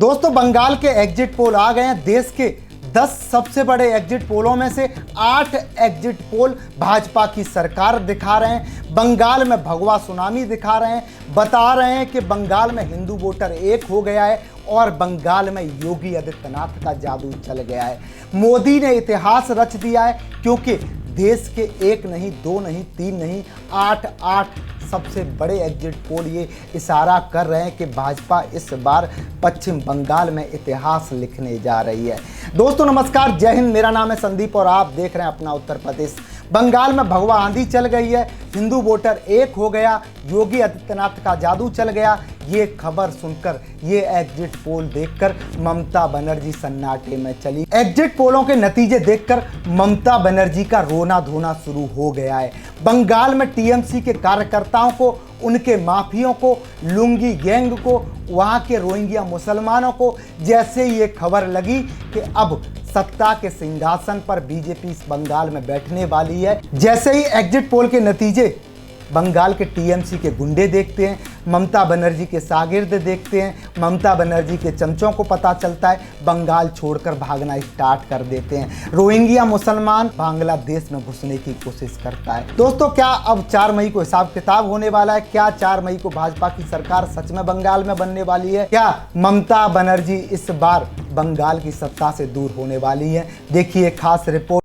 दोस्तों, बंगाल के exit poll आ गए हैं। देश के 10 सबसे बड़े एग्जिट पोलों में से 8 एग्जिट पोल भाजपा की सरकार दिखा रहे हैं। बंगाल में भगवा सुनामी दिखा रहे हैं, बता रहे हैं कि बंगाल में हिंदू वोटर एक हो गया है और बंगाल में योगी आदित्यनाथ का जादू चल गया है। मोदी ने इतिहास रच दिया है, क्योंकि देश के 1 नहीं, 2 नहीं, 3 नहीं, 8 सबसे बड़े एग्जिट पोल ये इशारा कर रहे हैं कि भाजपा इस बार पश्चिम बंगाल में इतिहास लिखने जा रही है। दोस्तों नमस्कार, जय हिंद। मेरा नाम है संदीप और आप देख रहे हैं अपना उत्तर प्रदेश। बंगाल में भगवा आंधी चल गई है, हिंदू वोटर एक हो गया, योगी आदित्यनाथ का जादू चल गया। ये खबर सुनकर, ये एग्जिट पोल देखकर ममता बनर्जी सन्नाटे में चली। एग्जिट पोलों के नतीजे देखकर ममता बनर्जी का रोना धोना शुरू हो गया है। बंगाल में टीएमसी के कार्यकर्ताओं को, उनके माफियों को, लुंगी गैंग को, वहां के रोहिंग्या मुसलमानों को जैसे ये खबर लगी कि अब सत्ता के सिंहासन पर बीजेपी बंगाल में बैठने वाली है, जैसे ही एग्जिट पोल के नतीजे बंगाल के टीएमसी के गुंडे देखते हैं, ममता बनर्जी के शागिर्द देखते हैं, ममता बनर्जी के चमचों को पता चलता है, बंगाल छोड़कर भागना स्टार्ट कर देते हैं। रोहिंग्या मुसलमान बांग्लादेश में घुसने की कोशिश करता है। दोस्तों, क्या अब 4 मई को हिसाब किताब होने वाला है? क्या 4 मई को भाजपा की सरकार सच में बंगाल में बनने वाली है? क्या ममता बनर्जी इस बार बंगाल की सत्ता से दूर होने वाली है? देखिए खास रिपोर्ट।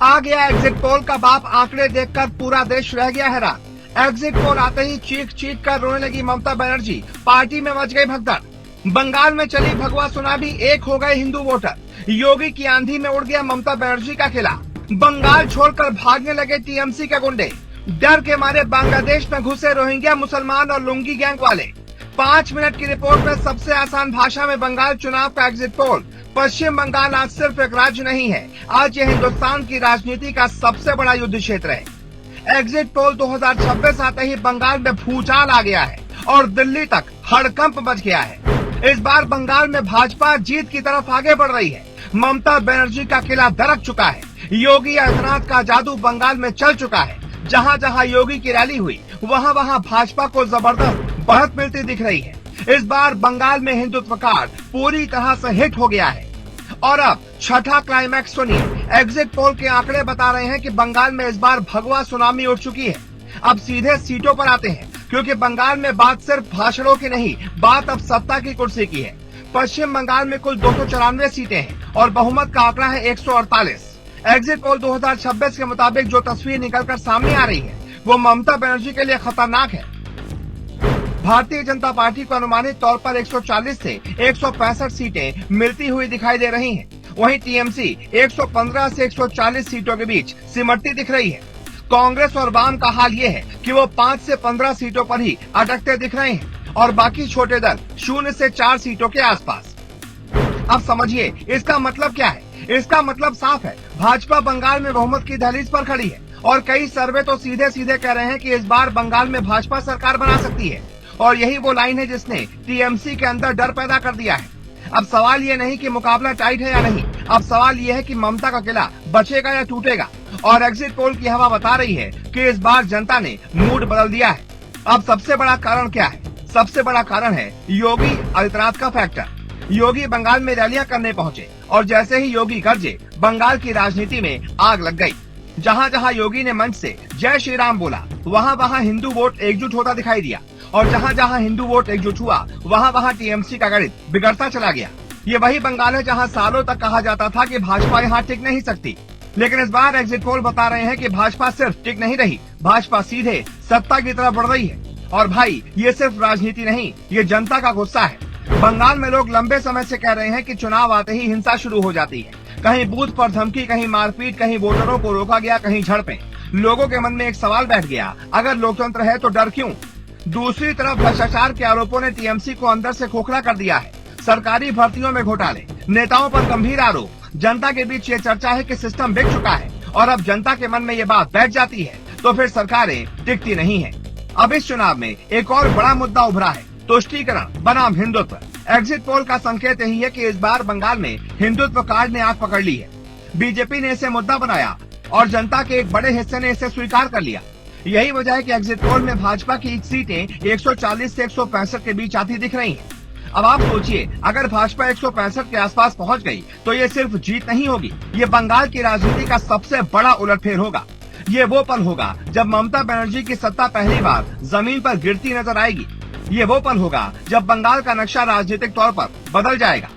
आ गया एग्जिट पोल का बाप। आंकड़े देखकर पूरा देश रह गया हैरान। एग्जिट पोल आते ही चीख चीख कर रोने लगी ममता बनर्जी। पार्टी में मच गई भगदड़। बंगाल में चली भगवा सुनामी, एक हो गए हिंदू वोटर। योगी की आंधी में उड़ गया ममता बनर्जी का किला। बंगाल छोड़कर भागने लगे टीएमसी के गुंडे। डर के मारे बांग्लादेश में घुसे रोहिंग्या मुसलमान और लुंगी गैंग वाले। 5 मिनट की रिपोर्ट में सबसे आसान भाषा में बंगाल चुनाव का एग्जिट पोल। पश्चिम बंगाल आज सिर्फ एक राज्य नहीं है, आज ये हिंदुस्तान की राजनीति का सबसे बड़ा युद्ध क्षेत्र है। एग्जिट पोल 2026 आते ही बंगाल में भूचाल आ गया है और दिल्ली तक हड़कंप मच गया है। इस बार बंगाल में भाजपा जीत की तरफ आगे बढ़ रही है। ममता बनर्जी का किला दरक चुका है। योगी आदित्यनाथ का जादू बंगाल में चल चुका है। जहाँ जहाँ योगी की रैली हुई, वहाँ वहाँ भाजपा को जबरदस्त बढ़त मिलती दिख रही है। इस बार बंगाल में हिंदुत्व कार्ड पूरी तरह से हिट हो गया है। और अब छठा क्लाइमैक्स सुनिए। एग्जिट पोल के आंकड़े बता रहे हैं कि बंगाल में इस बार भगवा सुनामी उठ चुकी है। अब सीधे सीटों पर आते हैं, क्योंकि बंगाल में बात सिर्फ भाषणों की नहीं, बात अब सत्ता की कुर्सी की है। पश्चिम बंगाल में कुल 294 सीटें हैं और बहुमत का आंकड़ा है 148। एग्जिट पोल 2026 के मुताबिक जो तस्वीर निकलकर सामने आ रही है, वो ममता बनर्जी के लिए खतरनाक है। भारतीय जनता पार्टी को अनुमानित तौर पर 140 से 165 सीटें मिलती हुई दिखाई दे रही हैं। वहीं टीएमसी 115 से 140 सीटों के बीच सिमटती दिख रही है। कांग्रेस और वाम का हाल ये है कि वो 5 से 15 सीटों पर ही अटकते दिख रहे हैं और बाकी छोटे दल 0 से 4 सीटों के आसपास। अब समझिए इसका मतलब क्या है। इसका मतलब साफ है, भाजपा बंगाल में बहुमत की दहलीज पर खड़ी है और कई सर्वे तो सीधे सीधे कह रहे हैं कि इस बार बंगाल में भाजपा सरकार बना सकती है। और यही वो लाइन है जिसने टीएमसी के अंदर डर पैदा कर दिया है। अब सवाल ये नहीं कि मुकाबला टाइट है या नहीं, अब सवाल ये है कि ममता का किला बचेगा या टूटेगा। और एग्जिट पोल की हवा बता रही है कि इस बार जनता ने मूड बदल दिया है। अब सबसे बड़ा कारण क्या है? सबसे बड़ा कारण है योगी आदित्यनाथ का फैक्टर। योगी बंगाल में रैलियां करने पहुंचे और जैसे ही योगी गरजे, बंगाल की राजनीति में आग लग गई। जहाँ जहाँ योगी ने मंच से जय श्री राम बोला, वहाँ वहाँ हिंदू वोट एकजुट होता दिखाई दिया और जहाँ जहाँ हिंदू वोट एकजुट हुआ, वहाँ वहाँ टीएमसी का गणित बिगड़ता चला गया। ये वही बंगाल है जहाँ सालों तक कहा जाता था कि भाजपा यहाँ टिक नहीं सकती, लेकिन इस बार एग्जिट पोल बता रहे हैं कि भाजपा सिर्फ टिक नहीं रही, भाजपा सीधे सत्ता की तरफ बढ़ रही है। और भाई, ये सिर्फ राजनीति नहीं, ये जनता का गुस्सा है। बंगाल में लोग लंबे समय से कह रहे हैं कि चुनाव आते ही हिंसा शुरू हो जाती है। कहीं बूथ पर धमकी, कहीं मारपीट, कहीं वोटरों को रोका गया, कहीं झड़पें। लोगों के मन में एक सवाल बैठ गया, अगर लोकतंत्र है तो डर क्यों? दूसरी तरफ भ्रष्टाचार के आरोपों ने टीएमसी को अंदर से खोखला कर दिया है। सरकारी भर्तियों में घोटाले, नेताओं पर गंभीर आरोप। जनता के बीच ये चर्चा है कि सिस्टम बिक चुका है और अब जनता के मन में ये बात बैठ जाती है तो फिर सरकारें टिकती नहीं है। अब इस चुनाव में एक और बड़ा मुद्दा उभरा है, तुष्टीकरण बनाम हिंदुत्व। एग्जिट पोल का संकेत यही है कि इस बार बंगाल में हिंदुत्व कार्ड ने आंख पकड़ ली है। बीजेपी ने इसे मुद्दा बनाया और जनता के एक बड़े हिस्से ने इसे स्वीकार कर लिया। यही वजह है कि एग्जिट पोल में भाजपा की सीटें 140 से 165 के बीच आती दिख रही हैं। अब आप सोचिए, अगर भाजपा 165 के आसपास पहुंच गई तो ये सिर्फ जीत नहीं होगी, ये बंगाल की राजनीति का सबसे बड़ा उलटफेर होगा। ये वो पल होगा जब ममता बनर्जी की सत्ता पहली बार जमीन पर गिरती नजर आएगी। ये वो पल होगा जब बंगाल का नक्शा राजनीतिक तौर पर बदल जाएगा।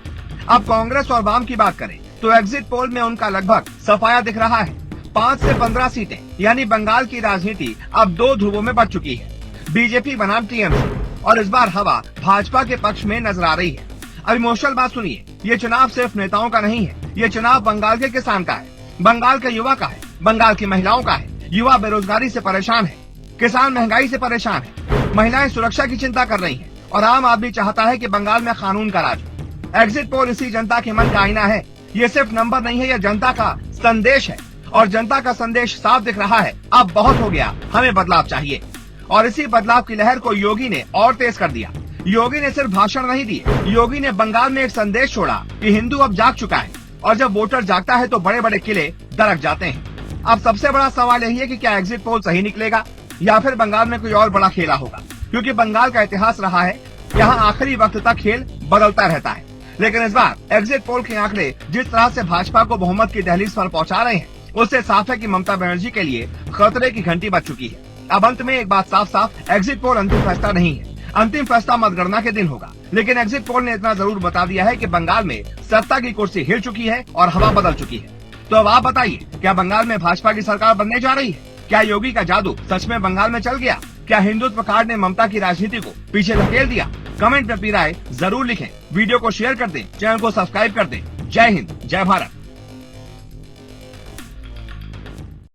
अब कांग्रेस और वाम की बात करें तो एग्जिट पोल में उनका लगभग सफाया दिख रहा है। 5 से 15 सीटें यानी बंगाल की राजनीति अब 2 ध्रुवों में बच चुकी है, बीजेपी बनाम टीएमसी, और इस बार हवा भाजपा के पक्ष में नजर आ रही है। अब इमोशनल बात सुनिए, ये चुनाव सिर्फ नेताओं का नहीं है, ये चुनाव बंगाल के किसान का है, बंगाल के युवा का है, बंगाल की महिलाओं का है। युवा बेरोजगारी से परेशान है, किसान महंगाई से परेशान है, महिलाएं सुरक्षा की चिंता कर रही हैं और आम आदमी चाहता है कि बंगाल में कानून का राज हो। एग्जिट पोल इसी जनता के मन का आईना है। ये सिर्फ नंबर नहीं है, यह जनता का संदेश है और जनता का संदेश साफ दिख रहा है। अब बहुत हो गया, हमें बदलाव चाहिए। और इसी बदलाव की लहर को योगी ने और तेज कर दिया। योगी ने सिर्फ भाषण नहीं दिए, योगी ने बंगाल में एक संदेश छोड़ा कि हिंदू अब जाग चुका है और जब वोटर जागता है तो बड़े बड़े किले दरक जाते हैं। अब सबसे बड़ा सवाल यही है कि क्या एग्जिट पोल सही निकलेगा या फिर बंगाल में कोई और बड़ा खेला होगा, क्योंकि बंगाल का इतिहास रहा है, यहाँ आखिरी वक्त तक खेल बदलता रहता है। लेकिन इस बार एग्जिट पोल के आंकड़े जिस तरह से भाजपा को बहुमत की दहलीज पर पहुंचा रहे हैं, उससे साफ है कि ममता बनर्जी के लिए खतरे की घंटी बज चुकी है। अब अंत में एक बात साफ साफ, एग्जिट पोल अंतिम फैसला नहीं है, अंतिम फैसला मतगणना के दिन होगा। लेकिन एग्जिट पोल ने इतना जरूर बता दिया है कि बंगाल में सत्ता की कुर्सी हिल चुकी है और हवा बदल चुकी है। तो अब आप बताइए, क्या बंगाल में भाजपा की सरकार बनने जा रही है? क्या योगी का जादू सच में बंगाल में चल गया? क्या हिंदुत्व कार्ड ने ममता की राजनीति को पीछे धकेल दिया? कमेंट में अपनी राय जरूर लिखें, वीडियो को शेयर कर दें, चैनल को सब्सक्राइब कर दें। जय हिंद, जय भारत।